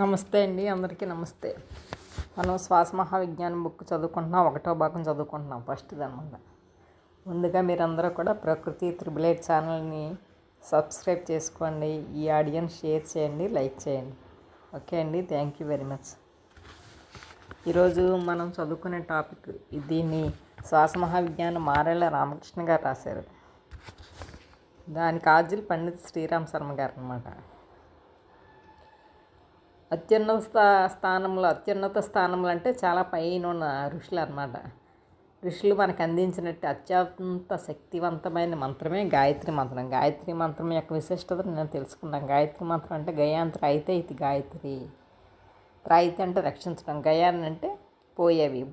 నమస్తే అండి, అందరికీ నమస్తే. మనం శ్వాస మహావిజ్ఞానం బుక్ చదువుకుంటున్నాం, 1వ భాగం చదువుకుంటున్నాం, ఫస్ట్ది అనమాట. ముందుగా మీరందరూ కూడా ప్రకృతి త్రిబుల్ 8 ఛానల్ని సబ్స్క్రైబ్ చేసుకోండి, ఈ ఆడియోని షేర్ చేయండి, లైక్ చేయండి. ఓకే అండి, థ్యాంక్ యూ వెరీ మచ్. ఈరోజు మనం చదువుకునే టాపిక్ దీన్ని శ్వాస మహావిజ్ఞానం మారెళ్ళ రామకృష్ణ గారు రాశారు. దానికి ఆర్జిల్ పండిత్ శ్రీరామ్ శర్మ గారు అనమాట. అత్యున్నత స్థానంలో అంటే చాలా పైన ఉన్న ఋషులు అనమాట. ఋషులు మనకు అందించినట్టు అత్యంత శక్తివంతమైన మంత్రమే గాయత్రి మంత్రం. గాయత్రి మంత్రం యొక్క విశిష్టతను నేను తెలుసుకున్నాను. గాయత్రి మంత్రం అంటే గయాంత్ర అయితే ఇది గాయత్రి. త్రాయితి అంటే రక్షించడం, గయాన్ని అంటే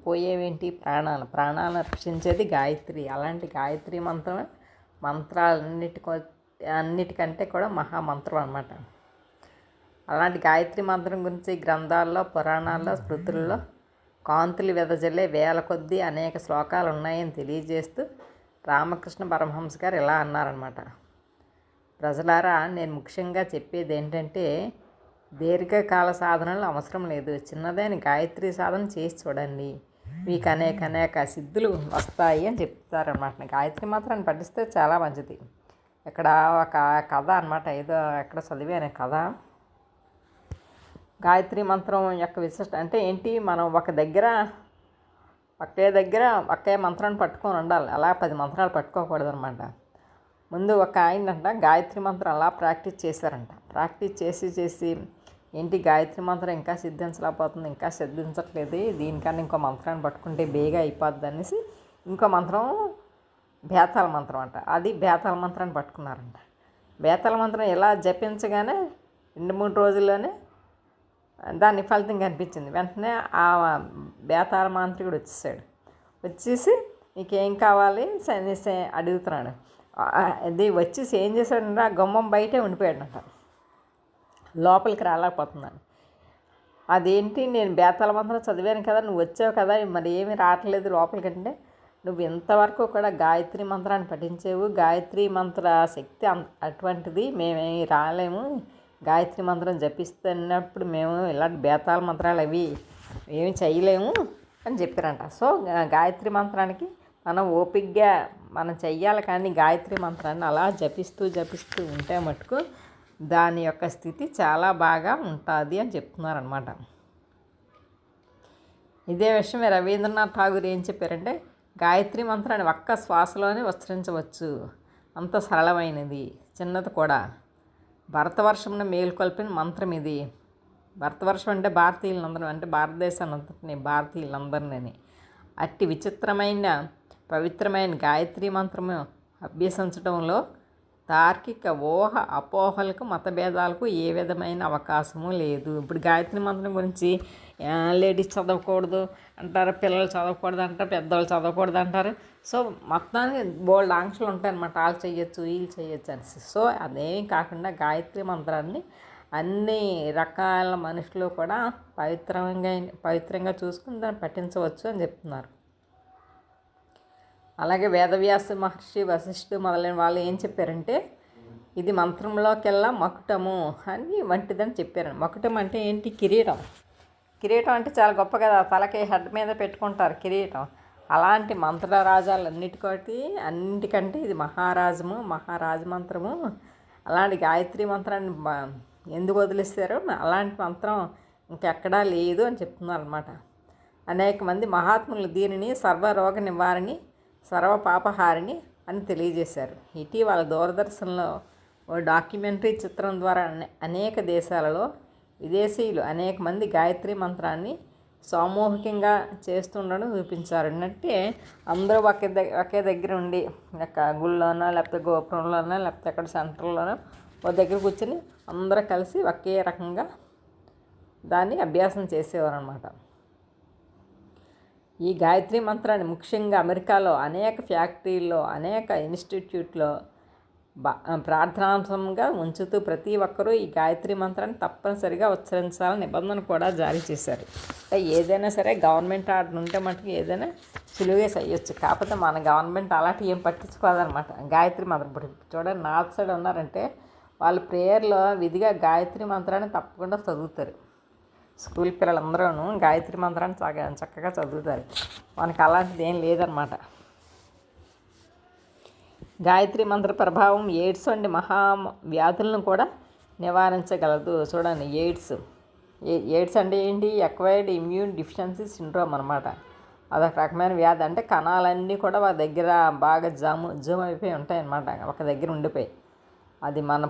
పోయేవేంటి ప్రాణాలను రక్షించేది గాయత్రి. అలాంటి గాయత్రి మంత్రమే అన్నిటికంటే కూడా మహామంత్రం అన్నమాట. అలాంటి గాయత్రి మంత్రం గురించి గ్రంథాల్లో, పురాణాల్లో, స్మృతుల్లో కాంతులు వెదజల్లే వేల కొద్దీ అనేక శ్లోకాలు ఉన్నాయని తెలియజేస్తూ రామకృష్ణ పరమహంస గారు ఇలా అన్నారన్నమాట. ప్రజలారా, నేను ముఖ్యంగా చెప్పేది ఏంటంటే దీర్ఘకాల సాధనలు అవసరం లేదు. చిన్నదైన గాయత్రి సాధన చేసి చూడండి, మీకు అనేక సిద్ధులు వస్తాయి అని చెప్తారనమాట. గాయత్రి మంత్రాన్ని పఠిస్తే చాలా మంచిది. ఇక్కడ ఒక కథ అనమాట, ఏదో ఎక్కడ చదివాను కథ. గాయత్రి మంత్రం యొక్క విశిష్ట అంటే ఏంటి, మనం ఒకే మంత్రాన్ని పట్టుకొని ఉండాలి. అలా 10 మంత్రాలు పట్టుకోకూడదు అనమాట. ముందు ఒక ఆయనంట గాయత్రి మంత్రం అలా ప్రాక్టీస్ చేశారంట. ప్రాక్టీస్ చేసి ఏంటి గాయత్రి మంత్రం ఇంకా సిద్ధించట్లేదు, దీనికన్నా ఇంకో మంత్రాన్ని పట్టుకుంటే బేగా అయిపోద్ది అనేసి ఇంకో మంత్రం బేతాళ మంత్రం అంట. అది బేతాళ మంత్రాన్ని పట్టుకున్నారంట. బేతాళ మంత్రం ఇలా జపించగానే 2-3 రోజుల్లోనే దాని ఫలితం కనిపించింది. వెంటనే ఆ బేతాళ మాంత్రికుడు వచ్చేసి నీకేం కావాలి అనేసి అడుగుతున్నాడు. అది వచ్చేసి ఏం చేశాడంటే ఆ గుమ్మం బయటే ఉండిపోయాడంట, లోపలికి రాలేకపోతున్నాను. అదేంటి, నేను బేతాళ మంత్రం చదివాను కదా, నువ్వు వచ్చావు కదా, మరి ఏమీ రావట్లేదు లోపలికి అంటే, నువ్వు ఇంతవరకు కూడా గాయత్రి మంత్రాన్ని పఠించేవు, గాయత్రి మంత్ర శక్తి అటువంటిది, మేమేమి రాలేము, గాయత్రి మంత్రం జపిస్తున్నప్పుడు మేము ఇలాంటి బేతాళ మంత్రాలు అవి ఏమి చేయలేము అని చెప్పారంట. సో గాయత్రి మంత్రానికి మనం ఓపికగా చెయ్యాలి, కానీ గాయత్రి మంత్రాన్ని అలా జపిస్తూ ఉంటే మటుకు దాని యొక్క స్థితి చాలా బాగా ఉంటుంది అని చెప్తున్నారనమాట. ఇదే విషయం రవీంద్రనాథ్ ఠాగూర్ ఏం చెప్పారంటే, గాయత్రి మంత్రాన్ని ఒక్క శ్వాసలోనే ఉచ్చరించవచ్చు, అంత సరళమైనది, చిన్నది కూడా. భరతవర్షంను మేలుకొల్పిన మంత్రం ఇది. భరతవర్షం అంటే భారతీయులందరూ, అంటే భారతదేశాన్ని అంతటినీ, భారతీయులందరినీ. అట్టి విచిత్రమైన పవిత్రమైన గాయత్రి మంత్రము అభ్యసించడంలో తార్కిక ఊహ అపోహలకు, మతభేదాలకు ఏ విధమైన అవకాశము లేదు. ఇప్పుడు గాయత్రి మంత్రం గురించి లేడీస్ చదవకూడదు అంటారు, పిల్లలు చదవకూడదు అంటారు, పెద్దవాళ్ళు చదవకూడదు అంటారు. సో మొత్తానికి బోల్డ్ ఆంక్షలు ఉంటాయన్నమాట, వాళ్ళు చేయొచ్చు వీళ్ళు చేయొచ్చు అనేసి. సో అదేమీ కాకుండా గాయత్రి మంత్రాన్ని అన్ని రకాల మనుషులు కూడా పవిత్రంగా చూసుకుని దాన్ని పఠించవచ్చు అని చెప్తున్నారు. అలాగే వేదవ్యాస మహర్షి, వశిష్ఠుడు మొదలైన వాళ్ళు ఏం చెప్పారంటే, ఇది మంత్రంలోకెల్లా మకుటము అని వంటిదని చెప్పారు. మకుటం అంటే ఏంటి, కిరీటం అంటే చాలా గొప్ప కదా, తలకి హెడ్ మీద పెట్టుకుంటారు కిరీటం. అలాంటి అన్నిటికంటే ఇది మహారాజ మంత్రము. అలాంటి గాయత్రి మంత్రాన్ని ఎందుకు వదిలిస్తారో, అలాంటి మంత్రం ఇంకెక్కడా లేదు అని చెప్తున్నారు అనమాట. అనేక మంది మహాత్ములు దీనిని సర్వరోగ నివారణి, సర్వపాపహారిణి అని తెలియజేశారు. ఇటీవల దూరదర్శన్లో ఓ డాక్యుమెంటరీ చిత్రం ద్వారా అనేక దేశాలలో విదేశీయులు అనేక మంది గాయత్రి మంత్రాన్ని సామూహికంగా చేస్తుండడం చూపించారు. అంటే అందరూ ఒకే దగ్గర ఉండి, గుళ్ళోనో లేకపోతే గోపురంలోనో లేకపోతే అక్కడ సెంటర్లోనో ఒక దగ్గర కూర్చొని అందరూ కలిసి ఒకే రకంగా దాన్ని అభ్యాసం చేసేవారు అన్నమాట. ఈ గాయత్రి మంత్రాన్ని ముఖ్యంగా అమెరికాలో అనేక ఫ్యాక్టరీల్లో, అనేక ఇన్స్టిట్యూట్లో ప్రార్థనాంశంగా ఉంచుతూ ప్రతి ఒక్కరూ ఈ గాయత్రి మంత్రాన్ని తప్పనిసరిగా ఉచ్చరించాలని నిబంధన కూడా జారీ చేశారు. అంటే ఏదైనా సరే గవర్నమెంట్ ఆర్డర్ ఉంటే మటుకు ఏదైనా సులువుగా చేయొచ్చు. కాకపోతే మన గవర్నమెంట్ అలాంటివి ఏం పట్టించుకోదనమాట. గాయత్రి మంత్రం ఇప్పుడు చూడండి, నార్త్ సైడ్ ఉన్నారంటే వాళ్ళు ప్రేయర్లో విధిగా గాయత్రి మంత్రాన్ని తప్పకుండా చదువుతారు. స్కూల్ పిల్లలందరూ గాయత్రి మంత్రాన్ని చక్కగా చదువుతారు. మనకు అలాంటిది ఏం లేదనమాట. గాయత్రి మంత్ర ప్రభావం ఎయిడ్స్ వంటి మహా వ్యాధులను కూడా నివారించగలదు. చూడండి, ఎయిడ్స్ అంటే ఏంటి? అక్వైర్డ్ ఇమ్యూన్ డిఫిషియన్సీ సిండ్రోమ్ అనమాట. అదొక రకమైన వ్యాధి. అంటే కణాలన్నీ కూడా ఒక దగ్గర బాగా జూమ్ అయిపోయి ఉంటాయి అన్నమాట, ఒక దగ్గర ఉండిపోయి. అది మన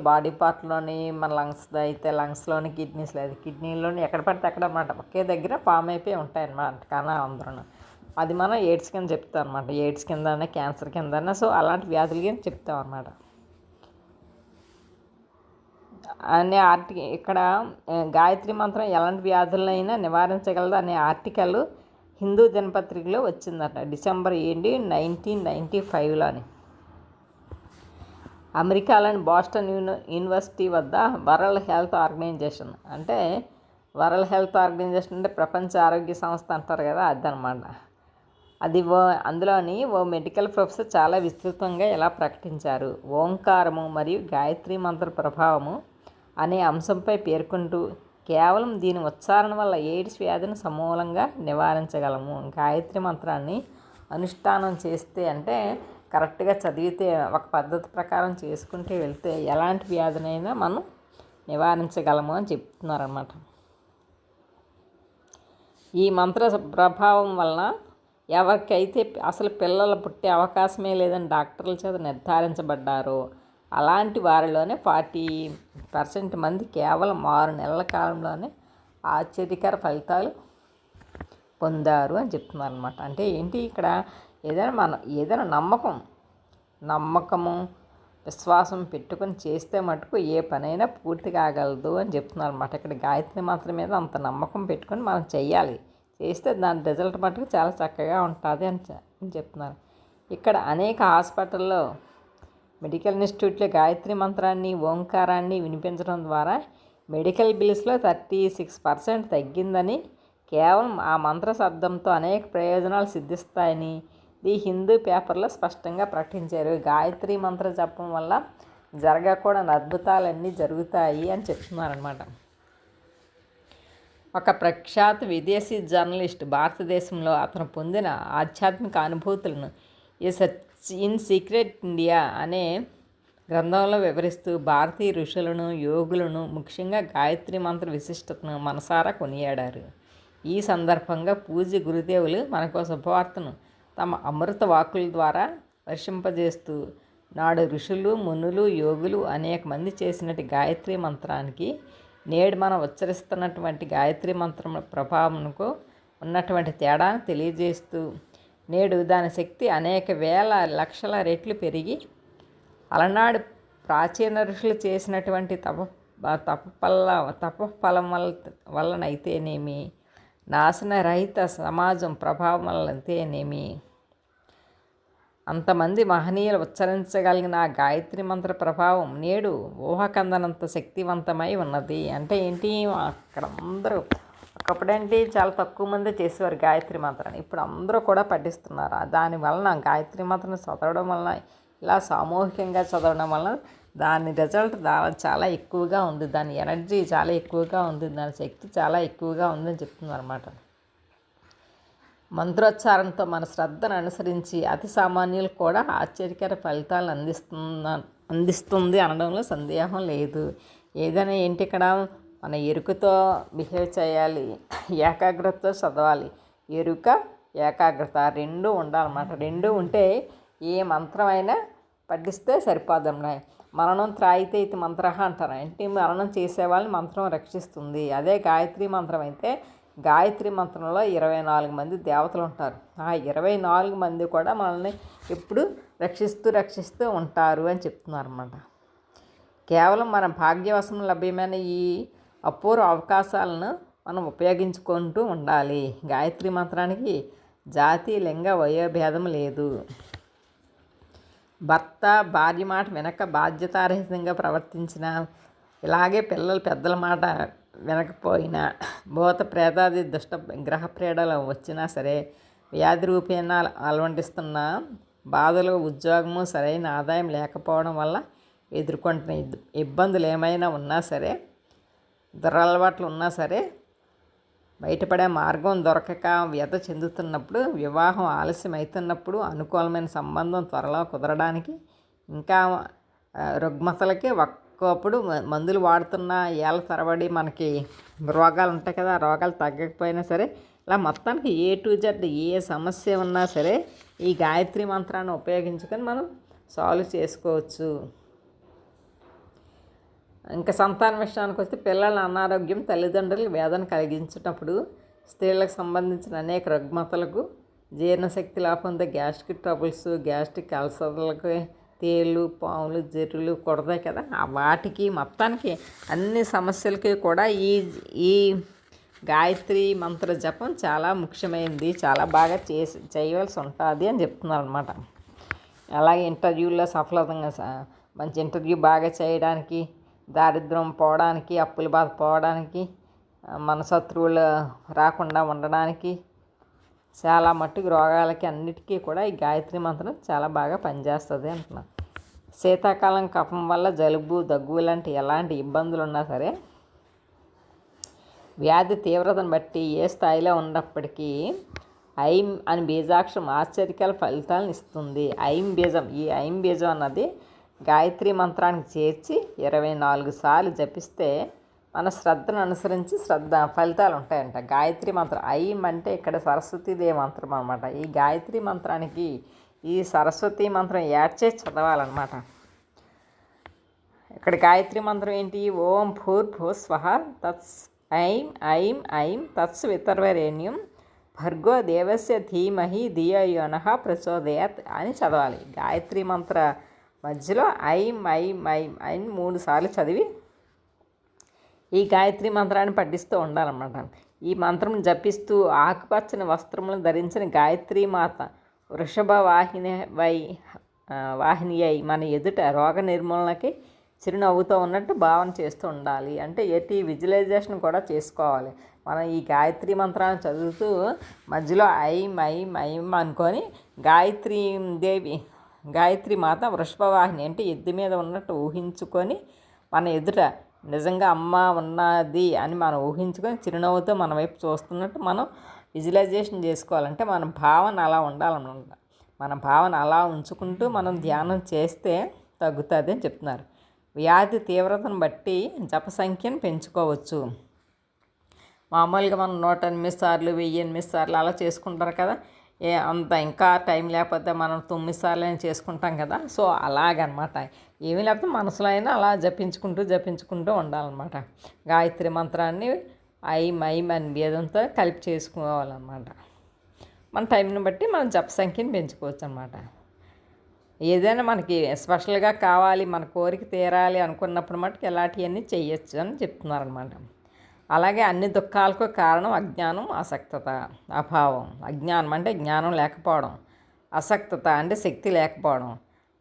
బాడీ పార్ట్లోని, మన లంగ్స్ అయితే లంగ్స్లోని, కిడ్నీస్లో అయితే కిడ్నీలోని, ఎక్కడ పడితే అక్కడ అనమాట ఒకే దగ్గర ఫామ్ అయిపోయి ఉంటాయి అన్నమాట కణాలందరూ. అది మనం ఎయిడ్స్ కింద చెప్తాం అనమాట. ఎయిడ్స్ కిందనే, క్యాన్సర్ కిందనే. సో అలాంటి వ్యాధులు కింద చెప్తాం అనమాట. అనే ఇక్కడ గాయత్రి మంత్రం ఎలాంటి వ్యాధులైనా నివారించగలదు అనే ఆర్టికల్ హిందూ దినపత్రికలో వచ్చిందట, డిసెంబర్ 7, 1995లోని. అమెరికాలోని బాస్టన్ యూనివర్సిటీ వద్ద వరల్డ్ హెల్త్ ఆర్గనైజేషన్ అంటే ప్రపంచ ఆరోగ్య సంస్థ అంటారు కదా, అదనమాట. అందులోని ఓ మెడికల్ ప్రొఫెసర్ చాలా విస్తృతంగా ఇలా ప్రకటించారు. ఓంకారము మరియు గాయత్రి మంత్ర ప్రభావము అనే అంశంపై పేర్కొంటూ, కేవలం దీని ఉచ్చారణ వల్ల ఎయిడ్స్ వ్యాధిని సమూలంగా నివారించగలము. గాయత్రి మంత్రాన్ని అనుష్ఠానం చేస్తే, అంటే కరెక్ట్గా చదివితే, ఒక పద్ధతి ప్రకారం చేసుకుంటూ వెళ్తే ఎలాంటి వ్యాధినైనా మనం నివారించగలము అని చెప్తున్నారన్నమాట. ఈ మంత్ర ప్రభావం వలన ఎవరికైతే అసలు పిల్లలు పుట్టే అవకాశమే లేదని డాక్టర్ల చేత నిర్ధారించబడ్డారో అలాంటి వారిలోనే 40% మంది కేవలం 6 నెలల కాలంలోనే ఆశ్చర్యకర ఫలితాలు పొందారు అని చెప్తున్నారు అనమాట. అంటే ఏంటి, ఇక్కడ ఏదైనా నమ్మకము విశ్వాసం పెట్టుకొని చేస్తే మటుకు ఏ పనైనా పూర్తి కాగలదు అని చెప్తున్నారు అనమాట. ఇక్కడ గాయత్రి మంత్రం మీద అంత నమ్మకం పెట్టుకొని మనం చెయ్యాలి. చేస్తే దాని రిజల్ట్ మటుకు చాలా చక్కగా ఉంటుంది అని చెప్తున్నారు. ఇక్కడ అనేక హాస్పిటల్లో, మెడికల్ ఇన్స్టిట్యూట్లో గాయత్రి మంత్రాన్ని, ఓంకారాన్ని వినిపించడం ద్వారా మెడికల్ బిల్స్లో 36% తగ్గిందని, కేవలం ఆ మంత్ర శబ్దంతో అనేక ప్రయోజనాలు సిద్ధిస్తాయని ది హిందూ పేపర్లో స్పష్టంగా ప్రకటించారు. గాయత్రి మంత్ర జపం వల్ల జరగకూడని అద్భుతాలన్నీ జరుగుతాయి అని చెప్తున్నారనమాట. ఒక ప్రఖ్యాత విదేశీ జర్నలిస్ట్ భారతదేశంలో అతను పొందిన ఆధ్యాత్మిక అనుభూతులను ఇన్ సీక్రెట్ ఇండియా అనే గ్రంథంలో వివరిస్తూ భారతీయ ఋషులను, యోగులను, ముఖ్యంగా గాయత్రి మంత్ర విశిష్టతను మనసారా కొనియాడారు. ఈ సందర్భంగా పూజ్య గురుదేవులు మనకు శుభవార్తను తమ అమృత వాక్కుల ద్వారా వర్షింపజేస్తూ, నాడు ఋషులు, మునులు, యోగులు అనేక మంది చేసినట్టు గాయత్రి మంత్రానికి నేడు మనం ఉచ్చరిస్తున్నటువంటి గాయత్రి మంత్రం ప్రభావంకు ఉన్నటువంటి తేడాను తెలియజేస్తూ, నేడు దాని శక్తి అనేక వేల లక్షల రెట్లు పెరిగి అలనాడు ప్రాచీన ఋషులు చేసినటువంటి తపఫలం వలనైతేనేమి, నాశనరహిత సమాజం ప్రభావం వలనైతేనేమి, అంతమంది మహనీయులు ఉచ్చరించగలిగిన ఆ గాయత్రి మంత్ర ప్రభావం నేడు ఊహకందనంత శక్తివంతమై ఉన్నది. అంటే ఏంటి, అక్కడ అందరూ ఒకప్పుడేంటి చాలా తక్కువ మంది చేసేవారు గాయత్రి మంత్రాన్ని, ఇప్పుడు అందరూ కూడా పఠిస్తున్నారు. దానివలన గాయత్రి మంత్రాన్ని చదవడం వలన, ఇలా సామూహికంగా చదవడం వలన దాని రిజల్ట్ చాలా ఎక్కువగా ఉంది, దాని ఎనర్జీ చాలా ఎక్కువగా ఉంది, దాని శక్తి చాలా ఎక్కువగా ఉందని చెప్తున్నారు అన్నమాట. మంత్రోచ్చారణతో మన శ్రద్ధను అనుసరించి అతి సామాన్యులు కూడా ఆశ్చర్యకర ఫలితాలను అందిస్తుంది అనడంలో సందేహం లేదు. ఏదైనా ఏంటి, ఇక్కడ మన ఎరుకతో బిహేవ్ చేయాలి, ఏకాగ్రతతో చదవాలి. ఎరుక, ఏకాగ్రత రెండు ఉండాలన్నమాట. రెండు ఉంటే ఏ మంత్రమైనా పఠిస్తే సరిపోదమ్మా. మరణం త్రాయితే ఇది మంత్ర అంటారు. అంటే మరణం చేసేవాళ్ళని మంత్రం రక్షిస్తుంది. అదే గాయత్రి మంత్రం అయితే, గాయత్రి మంత్రంలో 24 మంది దేవతలు ఉంటారు. ఆ 24 మంది కూడా మనల్ని ఎప్పుడు రక్షిస్తూ ఉంటారు అని చెప్తున్నారు అన్నమాట. కేవలం మన భాగ్యవశం లభ్యమైన ఈ అపూర్వ అవకాశాలను మనం ఉపయోగించుకుంటూ ఉండాలి. గాయత్రి మంత్రానికి జాతి, లింగ, వయోభేదం లేదు. భర్త భార్య మాట వెనక బాధ్యతారహితంగా ప్రవర్తించిన, ఇలాగే పిల్లలు పెద్దల మాట వినకపోయినా, భూత ప్రేతాది దుష్ట గ్రహ ప్రేడలు వచ్చినా సరే, వ్యాధి రూపేణా అలవంటిస్తున్న బాధలు, ఉద్యోగము, సరైన ఆదాయం లేకపోవడం వల్ల ఎదుర్కొంటున్న ఇబ్బందులు ఏమైనా ఉన్నా సరే, దురలవాట్లు ఉన్నా సరే, బయటపడే మార్గం దొరకక వ్యధ చెందుతున్నప్పుడు, వివాహం ఆలస్యం అవుతున్నప్పుడు, అనుకూలమైన సంబంధం త్వరలో కుదరడానికి, ఇంకా రుగ్మతలకి ఒక్కప్పుడు మందులు వాడుతున్న ఏళ్ళ తరబడి మనకి రోగాలు ఉంటాయి కదా, ఆ రోగాలు తగ్గకపోయినా సరే, ఇలా మొత్తానికి ఏ టు జెడ్ ఏ సమస్య ఉన్నా సరే ఈ గాయత్రి మంత్రాన్ని ఉపయోగించుకొని మనం సాల్వ్ చేసుకోవచ్చు. ఇంకా సంతాన విషయానికి వస్తే, పిల్లల అనారోగ్యం తల్లిదండ్రులకు వేదన కలిగించినప్పుడు, స్త్రీలకు సంబంధించిన అనేక రుగ్మతలకు, జీర్ణశక్తి లోపంతో గ్యాస్ట్రిక్ ట్రబుల్స్, గ్యాస్ట్రిక్ అల్సర్లకు, తేళ్ళు, పాములు, జర్రులు కుడతాయి కదా, వాటికి మొత్తానికి అన్ని సమస్యలకి కూడా ఈ గాయత్రి మంత్ర జపం చాలా ముఖ్యమైనది, చాలా బాగా చేయవలసి ఉంటుంది అని చెప్తున్నారు అనమాట. అలాగే ఇంటర్వ్యూల్లో సఫలతంగా మంచి ఇంటర్వ్యూ బాగా చేయడానికి, దారిద్ర్యం పోవడానికి, అప్పుల బాధ పోవడానికి, మన శత్రువులు రాకుండా ఉండడానికి, చాలా మట్టుకు రోగాలకి అన్నిటికీ కూడా ఈ గాయత్రి మంత్రం చాలా బాగా పనిచేస్తుంది అంటున్నాను. శీతాకాలం కఫం వల్ల జలుబు, దగ్గు లాంటి ఎలాంటి ఇబ్బందులు ఉన్నా సరే, వ్యాధి తీవ్రతను బట్టి ఏ స్థాయిలో ఉన్నప్పటికీ ఐం అని బీజాక్షరం ఆశ్చర్యకర ఫలితాలను ఇస్తుంది. ఐం బీజం, ఈ ఐం బీజం అన్నది గాయత్రి మంత్రానికి చేర్చి 24 సార్లు జపిస్తే మన శ్రద్ధను అనుసరించి ఫలితాలు ఉంటాయంట. గాయత్రి మంత్రం ఐం అంటే ఇక్కడ సరస్వతీదేవి మంత్రం అనమాట. ఈ గాయత్రి మంత్రానికి ఈ సరస్వతీ మంత్రం యాడ్ చేసి చదవాలన్నమాట. ఇక్కడ గాయత్రి మంత్రం ఏంటి? ఓం భూర్భువస్వః తత్స్ ఐం ఐం ఐం తత్స్ వితర్వరేణ్యం భర్గో దేవస్య ధీమహి ధియో యోనః ప్రచోదయాత్ అని చదవాలి. గాయత్రి మంత్ర మధ్యలో ఐం ఐం ఐం ఐం 3 సార్లు చదివి ఈ గాయత్రి మంత్రాన్ని పఠిస్తూ ఉండాలన్నమాట. ఈ మంత్రం జపిస్తూ ఆకుపచ్చని వస్త్రములను ధరించిన గాయత్రి మాత వృషభ వాహిని అయి మన ఎదుట రోగ నిర్మూలనకి చిరునవ్వుతో ఉన్నట్టు భావన చేస్తూ ఉండాలి. అంటే ఎట్టి విజువలైజేషన్ కూడా చేసుకోవాలి. మనం ఈ గాయత్రి మంత్రాన్ని చదువుతూ మధ్యలో ఐం ఐం ఐం అనుకొని గాయత్రి మాత వృషభవాహిని అంటే ఎద్దు మీద ఉన్నట్టు ఊహించుకొని మన ఎదుట నిజంగా అమ్మ ఉన్నది అని మనం ఊహించుకొని చిరునవ్వుతో మన వైపు చూస్తున్నట్టు మనం విజువలైజేషన్ చేసుకోవాలంటే మన భావన అలా ఉండాలన్నమాట. మన భావన అలా ఉంచుకుంటూ మనం ధ్యానం చేస్తే తగ్గుతుంది అని చెప్తున్నారు. వ్యాధి తీవ్రతను బట్టి జప సంఖ్యను పెంచుకోవచ్చు. మామూలుగా మనం 108 సార్లు 1008 సార్లు అలా చేసుకుంటారు కదా, అంత ఇంకా టైం లేకపోతే మనం 9 సార్లు అయినా చేసుకుంటాం కదా. సో అలాగనమాట. ఏమీ లేకపోతే మనసులో అయినా అలా జపించుకుంటూ ఉండాలన్నమాట. గాయత్రి మంత్రాన్ని ఐం ఐం అని భేదంతో కలిపి చేసుకోవాలన్నమాట. మన టైంని బట్టి మనం జప సంఖ్యను పెంచుకోవచ్చు అన్నమాట. ఏదైనా మనకి స్పెషల్గా కావాలి, మన కోరిక తీరాలి అనుకున్నప్పుడు మటుకు ఇలాంటివన్నీ చేయొచ్చు అని చెప్తున్నారనమాట. అలాగే అన్ని దుఃఖాలకు కారణం అజ్ఞానం, ఆసక్తత, అభావం. అజ్ఞానం అంటే జ్ఞానం లేకపోవడం, ఆసక్తత అంటే శక్తి లేకపోవడం,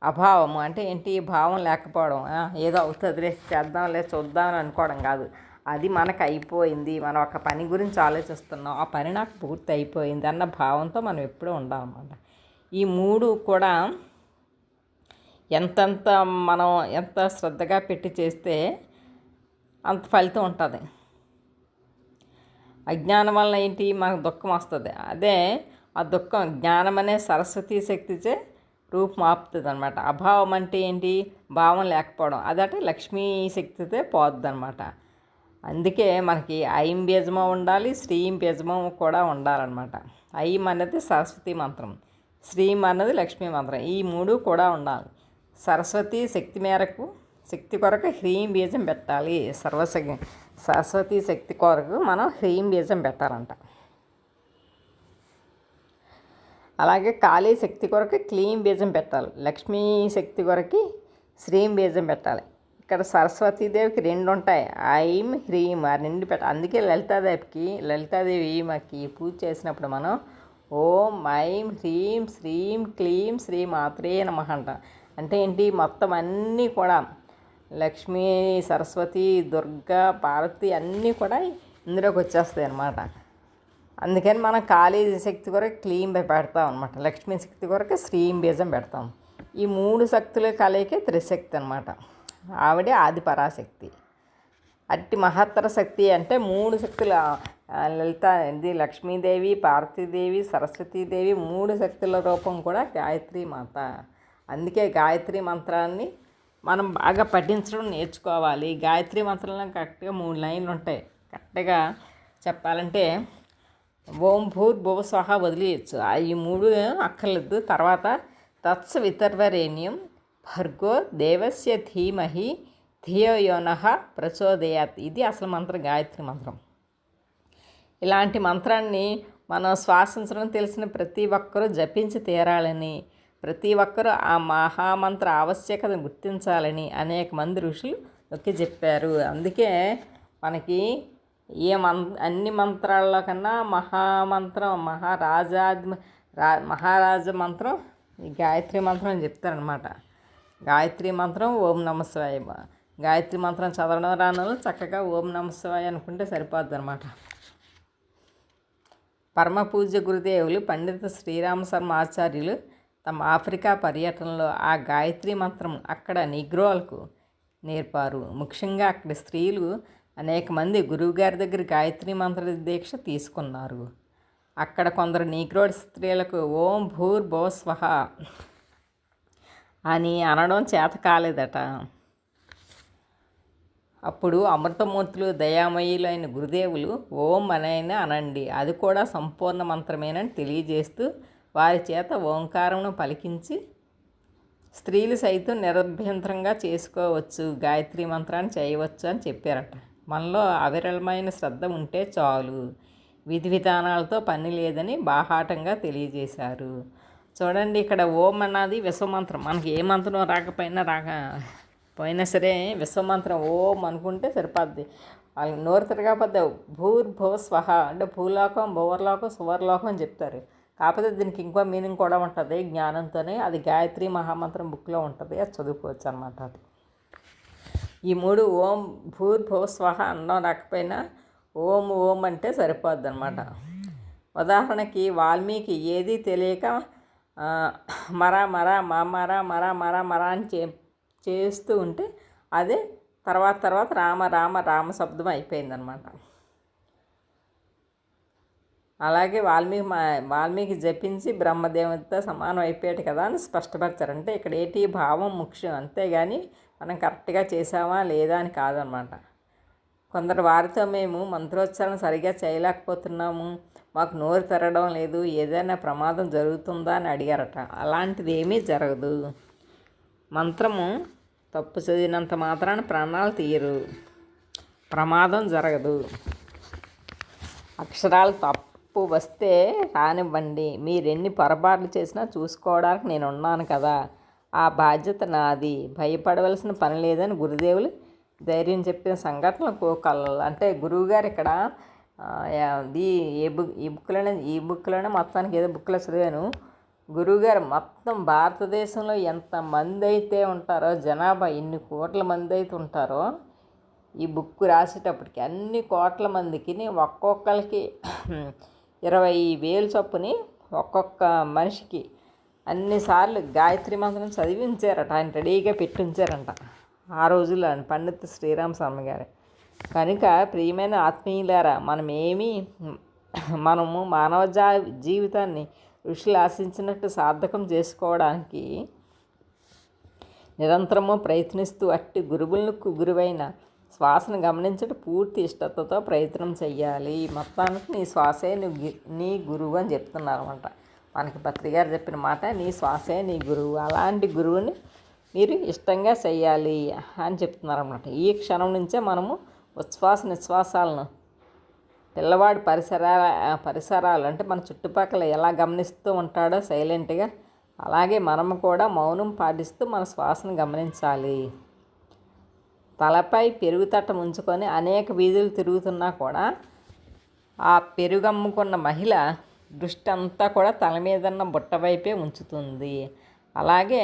అభావం అంటే ఏంటి? భావం లేకపోవడం. ఏదో అవుతుందిలే, చేద్దాంలే, చూద్దామని అనుకోవడం కాదు. అది మనకు అయిపోయింది, మనం ఒక పని గురించి ఆలోచిస్తున్నాం, ఆ పని నాకు పూర్తి అయిపోయింది అన్న భావంతో మనం ఎప్పుడూ ఉండాలన్నమాట. ఈ 3 కూడా మనం ఎంత శ్రద్ధగా పెట్టి చేస్తే అంత ఫలితం ఉంటుంది. అజ్ఞానం వలన ఏంటి? మనకు దుఃఖం వస్తుంది. అదే ఆ దుఃఖం జ్ఞానం అనే సరస్వతీ శక్తిచే రూపుమాపుతుంది అనమాట. అభావం అంటే ఏంటి? భావం లేకపోవడం. అదంటే లక్ష్మీ శక్తితో పోద్ది అనమాట. అందుకే మనకి ఐం బీజము ఉండాలి, శ్రీం బీజము కూడా ఉండాలన్నమాట. ఐం అనేది సరస్వతి మంత్రం, శ్రీం అన్నది లక్ష్మీ మంత్రం. ఈ 3 కూడా ఉండాలి. సరస్వతి శక్తి కొరకు హ్రీం బీజం పెట్టాలి. సరస్వతి శక్తి కొరకు మనం హ్రీం బీజం పెట్టాలంట. అలాగే కాళీ శక్తి కొరకు క్లీం బీజం పెట్టాలి. లక్ష్మీ శక్తి కొరకు శ్రీం బీజం పెట్టాలి. ఇక్కడ సరస్వతీదేవికి 2 ఉంటాయి, ఐం హ్రీం, ఆ 2 పెట్టాలి. అందుకే లలితాదేవి ఈమెకి పూజ చేసినప్పుడు మనం ఓం ఐం హ్రీం శ్రీం క్లీం శ్రీ మాత్రే నమః అంట. అంటే ఏంటి? మొత్తం అన్నీ కూడా లక్ష్మీ, సరస్వతి, దుర్గా, పార్వతి అన్నీ కూడా ఇందులోకి వచ్చేస్తాయి అన్నమాట. అందుకని మనం కాళీ శక్తి కొరకు క్లీం పెడతాం అనమాట. లక్ష్మీ శక్తి కొరకు శ్రీం బీజం పెడతాం. ఈ 3 శక్తుల కలయికే త్రిశక్తి అనమాట. ఆవిడే ఆది పరాశక్తి. అట్టి మహత్తర శక్తి అంటే 3 శక్తులు లలిత ఇది లక్ష్మీదేవి, పార్వతీదేవి, సరస్వతీదేవి 3 శక్తుల రూపం కూడా గాయత్రి మాత. అందుకే గాయత్రి మంత్రాన్ని మనం బాగా పఠించడం నేర్చుకోవాలి. గాయత్రి మంత్రంలో కరెక్ట్గా 3 లైన్లు ఉంటాయి. కరెక్ట్గా చెప్పాలంటే ఓం భూర్భువ స్వహ వదిలేయచ్చు. ఈ 3 అక్కర్లేదు. తర్వాత తత్స వితర్వరేణ్యం భర్గో దేవస్య ధీమహి ధియో యోనః ప్రచోదయాత్. ఇది అసలు మంత్రం, గాయత్రి మంత్రం. ఇలాంటి మంత్రాన్ని మనం శ్వాసించడం తెలిసిన ప్రతి ఒక్కరూ జపించి తీరాలని, ప్రతి ఒక్కరూ ఆ మహామంత్ర ఆవశ్యకతను గుర్తించాలని అనేక మంది ఋషులు నొక్కి చెప్పారు. అందుకే మనకి అన్ని మంత్రాల్లో కన్నా మహామంత్రం మహారాజ మంత్రం ఈ గాయత్రి మంత్రం అని చెప్తారనమాట. గాయత్రి మంత్రం ఓం నమః శివాయ. గాయత్రి మంత్రం చదవడం రాను చక్కగా ఓం నమః శివాయ అనుకుంటే సరిపోద్ది అనమాట. పరమ పూజ్య గురుదేవులు పండిత శ్రీరామ శర్మ ఆచార్యులు తమ ఆఫ్రికా పర్యటనలో ఆ గాయత్రి మంత్రం అక్కడ నిగ్రోలకు నేర్పారు. ముఖ్యంగా అక్కడి స్త్రీలు అనేక మంది గురువుగారి దగ్గర గాయత్రి మంత్ర దీక్ష తీసుకున్నారు. అక్కడ కొందరు నీగ్రోడ్ స్త్రీలకు ఓం భూర్భువ స్వహ అని అనడం చేత కాలేదట. అప్పుడు అమృతమూర్తులు దయామయులు అయిన గురుదేవులు ఓం అనైనా అనండి, అది కూడా సంపూర్ణ మంత్రమేనని తెలియజేస్తూ వారి చేత ఓంకారమును పలికించి స్త్రీలు సైతం నిరభ్యంతరంగా చేసుకోవచ్చు, గాయత్రి మంత్రాన్ని చేయవచ్చు అని చెప్పారట. మనలో అవిరళమైన శ్రద్ధ ఉంటే చాలు, విధి విధానాలతో పని లేదని బాహాటంగా తెలియజేశారు. చూడండి, ఇక్కడ ఓం అన్నది విశ్వమంత్రం. మనకి ఏ మంత్రం రాకపోయినా సరే విశ్వమంత్రం ఓం అనుకుంటే సరిపోద్ది. వాళ్ళకి నోరు తిరగకపోతే భూర్భువ స్వహ అంటే భూలోకం, భువర్లోకం, సువర్లోకం అని చెప్తారు. కాకపోతే దీనికి ఇంకో మీనింగ్ కూడా ఉంటుంది జ్ఞానంతోనే. అది గాయత్రి మహామంత్రం బుక్లో ఉంటుంది, అది చదువుకోవచ్చు అనమాట. అది ఈ 3 ఓం భూర్భువ స్వహ అనడం రాకపోయినా ఓం ఓం అంటే సరిపోద్ది అనమాట. ఉదాహరణకి వాల్మీకి ఏదీ తెలియక మరా మరా మామరా మరా మరా మరా అని చేస్తూ ఉంటే అదే తర్వాత రామ రామ రామ శబ్దం అయిపోయిందనమాట. అలాగే వాల్మీకి జపించి బ్రహ్మదేవునితో సమానం అయిపోయాడు కదా అని స్పష్టపరిచారంటే ఇక్కడ ఏటి భావం ముఖ్యం, అంతేగాని మనం కరెక్ట్గా చేసామా లేదా అని కాదనమాట. కొందరు వారితో మేము మంత్రోచ్చారణ సరిగా చేయలేకపోతున్నాము, మాకు నోరు తెరడం లేదు, ఏదైనా ప్రమాదం జరుగుతుందా అని అడిగారట. అలాంటిది ఏమీ జరగదు. మంత్రము తప్పు చదివినంత మాత్రాన ప్రాణాలు తీయరు, ప్రమాదం జరగదు. అక్షరాలు తప్పు వస్తే రానివ్వండి, మీరెన్ని పొరపాట్లు చేసినా చూసుకోవడానికి నేను ఉన్నాను కదా, ఆ బాధ్యత నాది, భయపడవలసిన పని లేదని గురుదేవులు ధైర్యం చెప్పిన సంఘటనలు కోకళ్ళు. అంటే గురువుగారు ఇక్కడ ఈ బుక్లోనే మొత్తానికి ఏదో బుక్లో చదివాను. గురువుగారు మొత్తం భారతదేశంలో ఎంతమంది అయితే ఉంటారో, జనాభా ఎన్ని కోట్ల మంది అయితే ఉంటారో, ఈ బుక్ రాసేటప్పటికి అన్ని కోట్ల మందికి ఒక్కొక్కరికి 20,000 చొప్పుని ఒక్కొక్క మనిషికి అన్నిసార్లు గాయత్రి మంత్రం చదివించారట. ఆయన రెడీగా పెట్టించారంట ఆ రోజుల్లో పండిత శ్రీరామ శర్మ గారు. కనుక ప్రియమైన ఆత్మీయులారా, మనము మానవ జీవితాన్ని ఋషులు ఆశించినట్టు సార్థకం చేసుకోవడానికి నిరంతరము ప్రయత్నిస్తూ అట్టి గురువైన శ్వాసను గమనించడం పూర్తి ఇష్టతతో ప్రయత్నం చెయ్యాలి. మొత్తానికి నీ శ్వాసే నీ గురువు అని చెప్తున్నారు అనమాట. మనకి పత్రికారు చెప్పిన మాట, నీ శ్వాసే నీ గురువు. అలాంటి గురువుని మీరు ఇష్టంగా చెయ్యాలి అని చెప్తున్నారు అన్నమాట. ఈ క్షణం నుంచే మనము ఉచ్ఛ్వాస నిశ్వాసాలను పిల్లవాడు పరిసరాలు అంటే మన చుట్టుపక్కల ఎలా గమనిస్తూ ఉంటాడో సైలెంట్గా, అలాగే మనము కూడా మౌనం పాటిస్తూ మన శ్వాసను గమనించాలి. తలపై పెరుగుతట్టం ఉంచుకొని అనేక వీధులు తిరుగుతున్నా కూడా ఆ పెరుగమ్ముకున్న మహిళ దృష్టి అంతా కూడా తల మీదన్న బుట్ట వైపే ఉంచుతుంది. అలాగే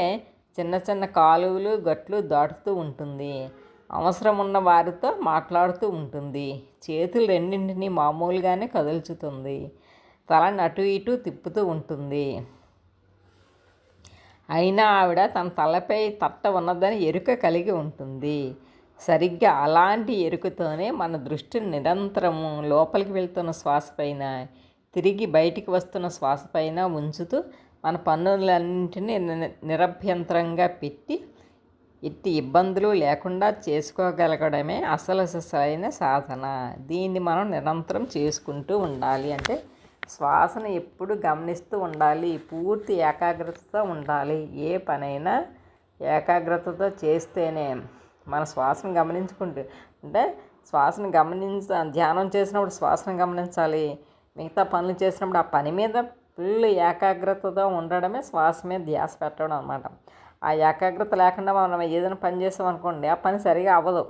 చిన్న చిన్న కాలువలు గట్లు దాటుతూ ఉంటుంది. అవసరం ఉన్న వారితో మాట్లాడుతూ ఉంటుంది. చేతులు రెండింటినీ మామూలుగానే కదుల్చుతుంది. తలని అటు ఇటు తిప్పుతూ ఉంటుంది. అయినా ఆవిడ తన తలపై తట్ట ఉన్నదని ఎరుక కలిగి ఉంటుంది. సరిగ్గా అలాంటి ఎరుకతోనే మన దృష్టిని నిరంతరము లోపలికి వెళ్తున్న శ్వాస పైన, తిరిగి బయటికి వస్తున్న శ్వాస పైన ఉంచుతూ మన పనులన్నింటినీ నిరభ్యంతరంగా పెట్టి ఎట్టి ఇబ్బందులు లేకుండా చేసుకోగలగడమే అసలు సరైన సాధన. దీన్ని మనం నిరంతరం చేసుకుంటూ ఉండాలి. అంటే శ్వాసను ఎప్పుడు గమనిస్తూ ఉండాలి, పూర్తి ఏకాగ్రతతో ఉండాలి. ఏ పనైనా ఏకాగ్రతతో చేస్తేనే మన శ్వాసను గమనించుకుంటూ, అంటే శ్వాసను ధ్యానం చేసినప్పుడు శ్వాసను గమనించాలి. మిగతా పనులు చేసినప్పుడు ఆ పని మీద ఫుల్ ఏకాగ్రతతో ఉండడమే శ్వాస మీద ధ్యాస పెట్టడం అన్నమాట. ఆ ఏకాగ్రత లేకుండా మనం ఏదైనా పని చేసామనుకోండి, ఆ పని సరిగా అవ్వదు.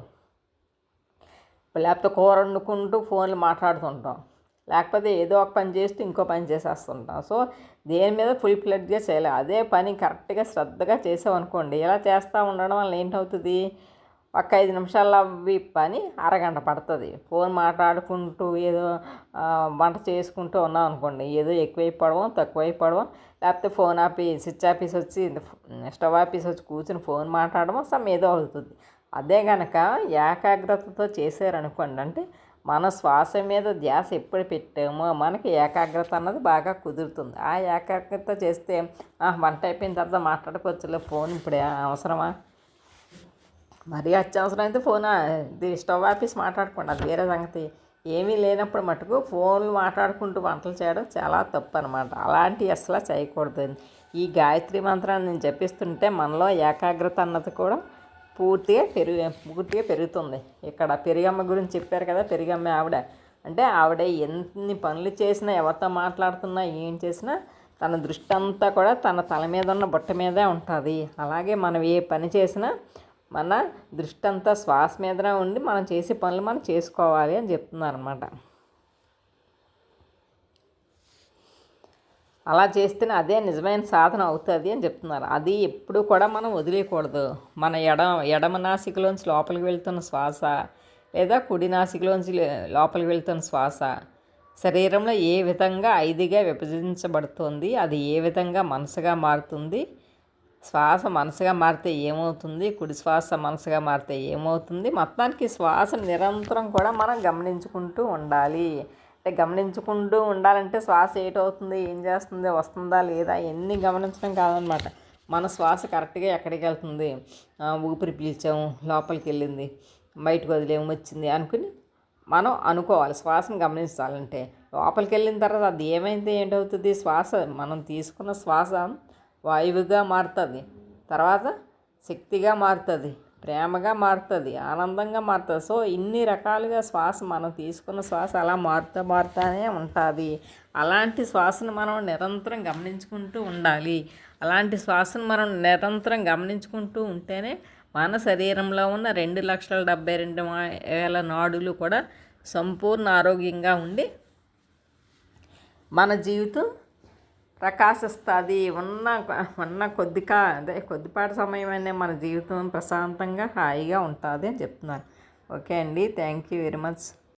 లేకపోతే కూర వండుకుంటూ ఫోన్లు మాట్లాడుతుంటాం, లేకపోతే ఏదో ఒక పని చేస్తూ ఇంకో పని చేసేస్తుంటాం. సో దేని మీద ఫుల్ ఫ్లెడ్జ్గా చేయాలి. అదే పని కరెక్ట్గా శ్రద్ధగా చేసామనుకోండి, ఇలా చేస్తూ ఉండడం వల్ల ఏంటవుతుంది, ఒక 5 నిమిషాల్లో అవి పని అరగంట పడుతుంది. ఫోన్ మాట్లాడుకుంటూ ఏదో వంట చేసుకుంటూ ఉన్నాం అనుకోండి, ఏదో ఎక్కువైపోవడం తక్కువైపోవడం, లేకపోతే ఫోన్ ఆపి స్విచ్ ఆఫీస్ వచ్చి స్టవ్ ఆఫీస్ వచ్చి కూర్చుని ఫోన్ మాట్లాడడం సమ్ ఏదో అవుతుంది. అదే కనుక ఏకాగ్రతతో చేశారనుకోండి, అంటే మన శ్వాస మీద ధ్యాస ఎప్పుడు పెట్టామో మనకి ఏకాగ్రత అన్నది బాగా కుదురుతుంది. ఆ ఏకాగ్రత చేస్తే వంట అయిపోయిన తర్వాత మాట్లాడుకోవచ్చులే, ఫోన్ ఇప్పుడే అవసరమా, మరీ అత్యవసరం అయితే ఫోన్ స్టవ్ ఆఫీస్ మాట్లాడుకోండి, అది వేరే సంగతి. ఏమీ లేనప్పుడు మటుకు ఫోన్లు మాట్లాడుకుంటూ వంటలు చేయడం చాలా తప్పు అనమాట. అలాంటివి అసలు చేయకూడదు. ఈ గాయత్రి మంత్రాన్ని నేను జపిస్తుంటే మనలో ఏకాగ్రత అన్నది కూడా పూర్తిగా పెరుగుతుంది. ఇక్కడ పెరుగమ్మ గురించి చెప్పారు కదా, పెరుగమ్మ ఆవిడ అంటే ఆవిడ ఎన్ని పనులు చేసినా, ఎవరితో మాట్లాడుతున్నా, ఏం చేసినా తన దృష్టి అంతా కూడా తన తల మీద ఉన్న బుట్ట మీదే ఉంటుంది. అలాగే మనం ఏ పని చేసినా మన దృష్టి అంతా శ్వాస మీదనే ఉండి మనం చేసే పనులు మనం చేసుకోవాలి అని చెప్తున్నారు అనమాట. అలా చేస్తేనే అదే నిజమైన సాధన అవుతుంది అని చెప్తున్నారు. అది ఎప్పుడు కూడా మనం వదిలేయకూడదు. మన ఎడమ నాసికలోంచి లోపలికి వెళ్తున్న శ్వాస, లేదా కుడి నాసికలోంచి లోపలికి వెళ్తున్న శ్వాస శరీరంలో ఏ విధంగా 5గా విభజించబడుతుంది, అది ఏ విధంగా మనసుగా మారుతుంది, శ్వాస మనసుగా మారితే ఏమవుతుంది, కుడి శ్వాస మనసుగా మారితే ఏమవుతుంది, మొత్తానికి శ్వాస నిరంతరం కూడా మనం గమనించుకుంటూ ఉండాలి. అంటే గమనించుకుంటూ ఉండాలంటే శ్వాస ఏటవుతుంది, ఏం చేస్తుంది, వస్తుందా లేదా ఎన్ని గమనించడం కాదనమాట. మన శ్వాస కరెక్ట్గా ఎక్కడికి వెళ్తుంది, ఊపిరి పీల్చాము లోపలికి వెళ్ళింది, బయటకు వదిలేము వచ్చింది అనుకుని మనం అనుకోవాలి. శ్వాసను గమనించాలంటే లోపలికి వెళ్ళిన తర్వాత అది ఏమైంది ఏంటవుతుంది, శ్వాస మనం తీసుకున్న శ్వాస వాయువుగా మారుతుంది, తర్వాత శక్తిగా మారుతుంది, ప్రేమగా మారుతుంది, ఆనందంగా మారుతుంది. సో ఇన్ని రకాలుగా శ్వాస మనం తీసుకున్న శ్వాస అలా మారుతూనే ఉంటుంది. అలాంటి శ్వాసను మనం నిరంతరం గమనించుకుంటూ ఉండాలి. అలాంటి శ్వాసను మనం నిరంతరం గమనించుకుంటూ ఉంటేనే మన శరీరంలో ఉన్న 2,72,000 నాడులు కూడా సంపూర్ణ ఆరోగ్యంగా ఉండి మన జీవితం ప్రకాశిస్తుంది. ఉన్న కొద్దిపాటి సమయమైనా మన జీవితం ప్రశాంతంగా హాయిగా ఉంటుంది అని చెప్తున్నారు. ఓకే అండి, థ్యాంక్ యూ వెరీ మచ్.